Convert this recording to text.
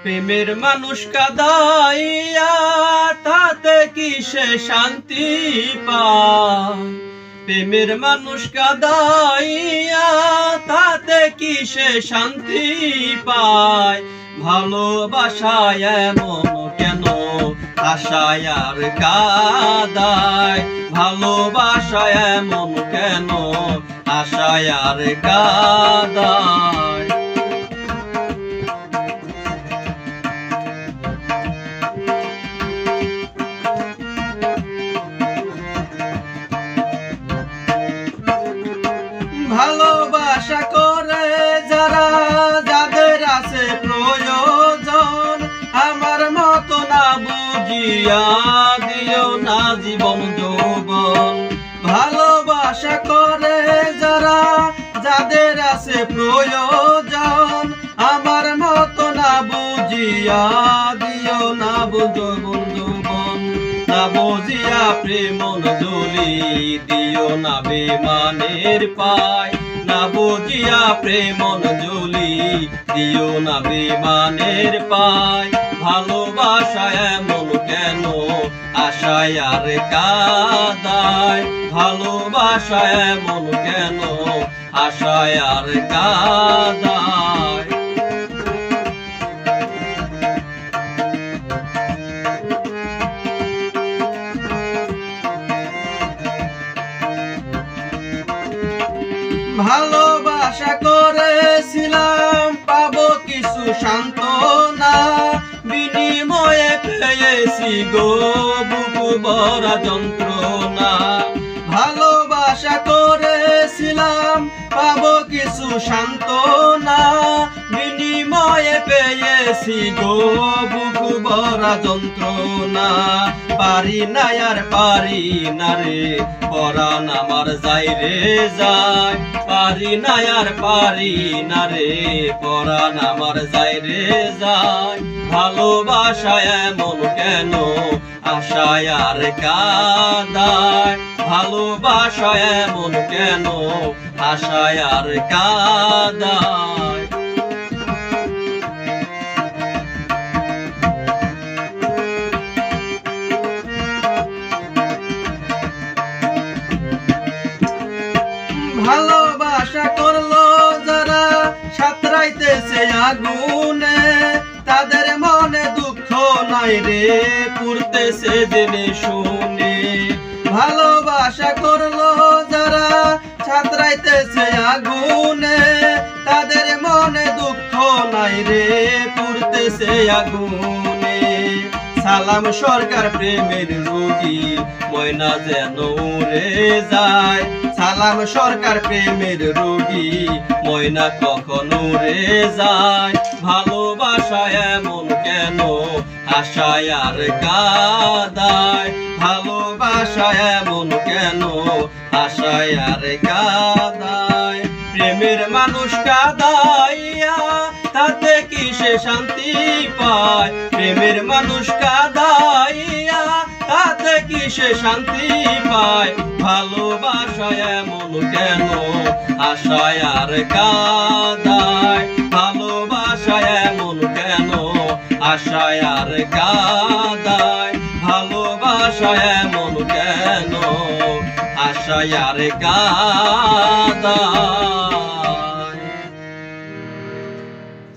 প্রেমের মানুষ কাঁদাইয়া তাতে কি সে শান্তি পায়? প্রেমের মানুষ কাঁদাইয়া তাতে কি সে শান্তি পায়? ভালোবাসায় এমন কেন আশায় আর কাঁদায়? ভালোবাসায় এমন কেন আশায় আর কাঁদায়? ভালোবাসা করে যারা, যাদের আছে প্রয়োজন, আমার মতো না বুঝিয়া দিও না জীবন যৌবন। ভালোবাসা করে যারা, যাদের আছে প্রয়োজন, আমার মতো না বুঝিয়া দিও না যৌবন যৌবন। না বুঝিয়া প্রেম জলি দিও না বেমানের পায়। না বুঝিয়া প্রেম জলি দিও না বেমানের পায়। ভালোবাসা এমন কেন আশায় আর কাঁদায়? ভালোবাসা এমন কেন আশায় আর কাঁদায়? ভালোবাসা করেছিলাম পাবো কিছু সান্ত্বনা, বিনিময়ে পেয়েছি গো বুকু ভরা যন্ত্রণা। ভালোবাসা করেছিলাম পাবো কিছু সান্ত্বনা, বিনিময়ে পেয়েছি গো বুকু ভরা যন্ত্রণা। পারি না আর পারি না রে পরাণ আমার যাই রে যায়। পারি না আর পারি না রে পরাণ আমার যাই রে যায়। ভালোবাসা এমন কেন আশায় আর কাঁদায়? ভালোবাসা এমন কেন আশায় আর কাঁদায়? ভালোবাসা করলো যারা সাঁতরাইতেছে আগুনে, তাদের মনে দুঃখ নাই রে পুড়তেছে জেনে শুনে। ভালোবাসা করলো যারা সাঁতরাইতেছে আগুনে, তাদের মনে দুঃখ নাই রে পুড়তেছে আগুনে। সালাম সরকার প্রেমের রোগী ময়না যেন উড়ে যায়। সালাম সরকার প্রেমের রোগী ময়না কখন উড়ে যায়। ভালোবাসা এমন কেন আশায় আর কাঁদায়? ভালোবাসা এমন কেন আশায় আর কাঁদায়? প্রেমের মানুষ কাঁদাইয়া তাতে কি সে শান্তি পায়? প্রেমের মানুষ কাঁদাইয়া তাতে কি সে শান্তি পায়? ভালোবাসা এমন কেন আশায় আর কাঁদায়? ভালোবাসা এমন কেন আশায় আর কাঁদায়? ভালোবাসা এমন কেন আশায় আর কাঁদায়?